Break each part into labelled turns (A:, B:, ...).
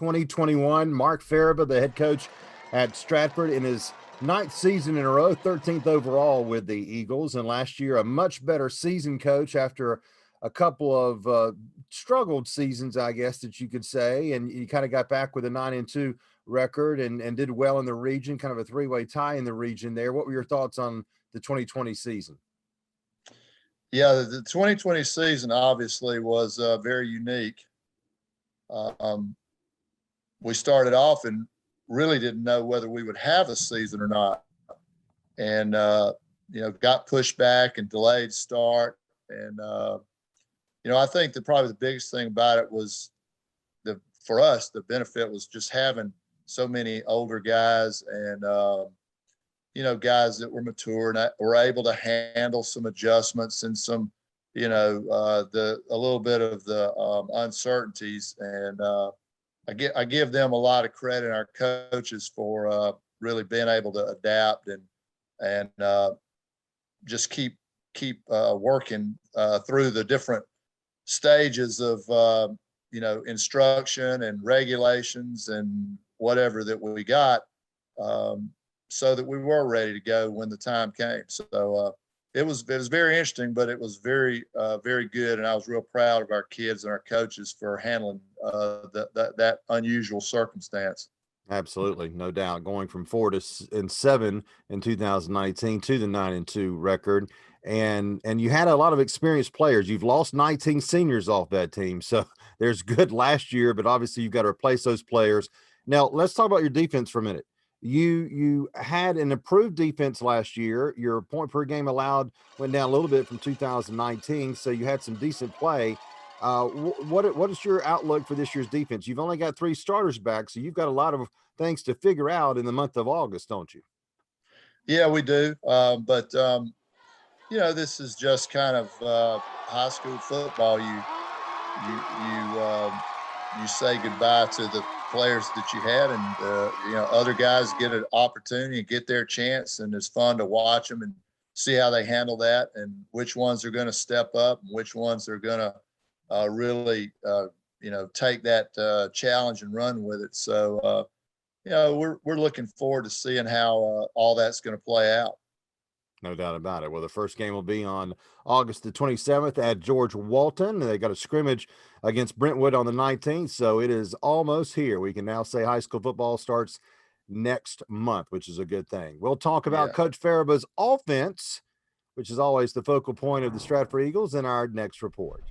A: 2021. Mark Farabee, the head coach at Stratford, in his ninth season in a row, 13th overall with the Eagles. And last year, a much better season coach after a couple of struggled seasons, I guess that you could say. And you kind of got back with a 9-2 record and did well in the region, kind of a three-way tie in the region there. What were your thoughts on the 2020 season?
B: Yeah, the 2020 season obviously was very unique. Um, we started off and really didn't know whether we would have a season or not, and got pushed back and delayed start. And I think that probably the biggest thing about it was for us the benefit was just having so many older guys and guys that were mature and were able to handle some adjustments and some, a little bit of the uncertainties. And I give them a lot of credit, our coaches, for really being able to adapt and just keep working through the different stages of instruction and regulations and whatever that we got. So that we were ready to go when the time came. So it was very interesting, but it was very good, and I was real proud of our kids and our coaches for handling that unusual circumstance.
A: Absolutely, no doubt. Going from 4-7 in 2019 to the 9-2 record, and you had a lot of experienced players. You've lost 19 seniors off that team, so there's good last year, but obviously you've got to replace those players. Now let's talk about your defense for a minute. You had an improved defense last year. Your point per game allowed went down a little bit from 2019, so you had some decent play. What is your outlook for this year's defense? You've only got 3 starters back, so you've got a lot of things to figure out in the month of August, don't you?
B: Yeah, we do. But this is just kind of high school football. You say goodbye to the players that you had, and other guys get an opportunity and get their chance, and it's fun to watch them and see how they handle that, and which ones are going to step up and which ones are going to really take that challenge and run with it. So we're looking forward to seeing how all that's going to play out.
A: No doubt about it. Well, the first game will be on August the 27th at George Walton. They got a scrimmage against Brentwood on the 19th, so it is almost here. We can now say high school football starts next month, which is a good thing. We'll talk about Coach Farabee's offense, which is always the focal point of the Stratford Eagles, in our next report.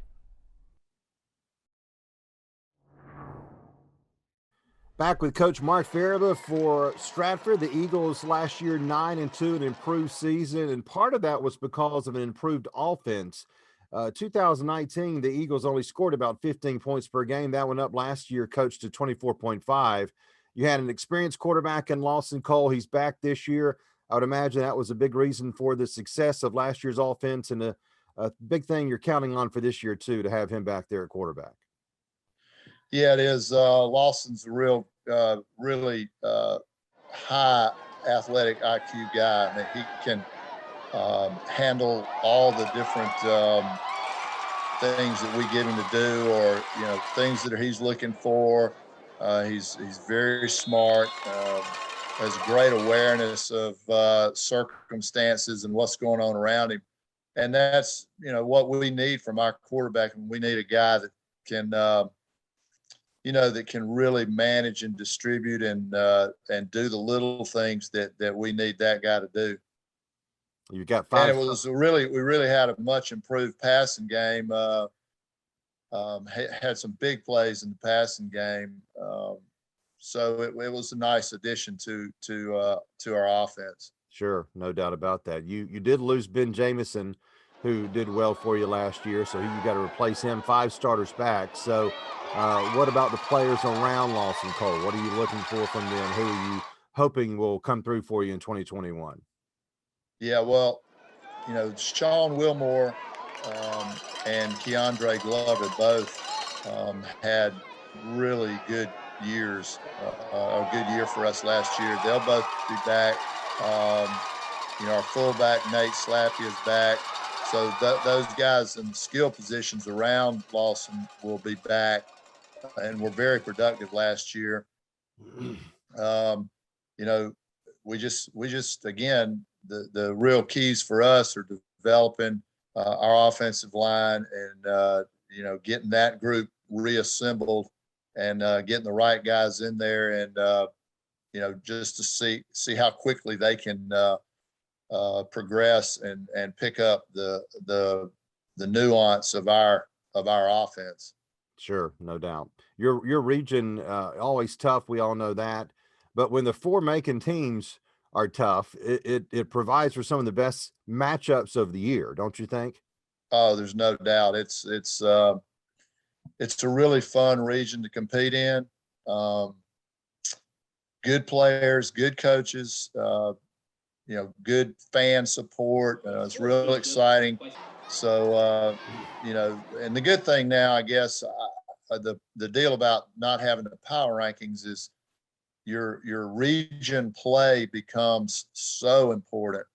A: Back with Coach Mark Farabee for Stratford. The Eagles last year 9-2, an improved season, and part of that was because of an improved offense. 2019, the Eagles only scored about 15 points per game. That went up last year, coach, to 24.5. You had an experienced quarterback in Lawson Cole. He's back this year. I would imagine that was a big reason for the success of last year's offense, and a big thing you're counting on for this year too, to have him back there at quarterback.
B: Yeah, it is. Lawson's a really high athletic IQ guy. I mean, he can handle all the different things that we get him to do, or things that he's looking for. He's very smart. Has great awareness of circumstances and what's going on around him, and that's what we need from our quarterback. And we need a guy that can. That can really manage and distribute and do the little things that we need that guy to do.
A: You got 5.
B: And we really had a much improved passing game. Had some big plays in the passing game. So it was a nice addition to our offense.
A: Sure, no doubt about that. You did lose Ben Jamison, who did well for you last year, so you got to replace him. 5 starters back. So what about the players around Lawson Cole? What are you looking for from them? Who are you hoping will come through for you in 2021?
B: Yeah, well, Sean Wilmore and Keandre Glover both had really good years, a good year for us last year. They'll both be back. Our fullback, Nate Slappy, is back. So those guys in skill positions around Lawson will be back. and were very productive last year. You know, we just again, the real keys for us are developing our offensive line and you know, getting that group reassembled and getting the right guys in there, and you know, just to see how quickly they can progress and pick up the nuance of our offense.
A: Sure, no doubt. Your region always tough. We all know that. But when the four Macon teams are tough, it provides for some of the best matchups of the year, don't you think?
B: Oh, there's no doubt. It's a really fun region to compete in. Good players, good coaches, you know, good fan support. It's real exciting. So, you know, and the good thing now, I guess, the deal about not having the power rankings is your region play becomes so important,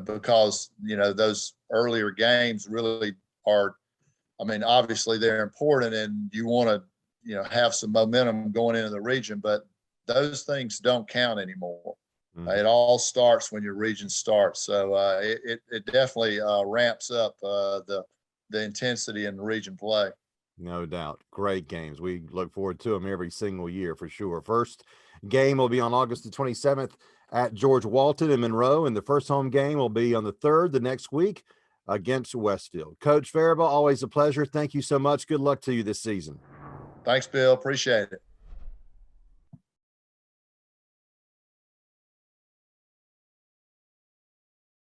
B: because, you know, those earlier games really are, I mean, obviously they're important and you want to, you know, have some momentum going into the region, but those things don't count anymore. It all starts when your region starts. So it definitely ramps up the intensity in the region play.
A: No doubt. Great games. We look forward to them every single year for sure. First game will be on August the 27th at George Walton in Monroe, and the first home game will be on the 3rd the next week against Westfield. Coach Faribaugh, always a pleasure. Thank you so much. Good luck to you this season.
B: Thanks, Bill. Appreciate it.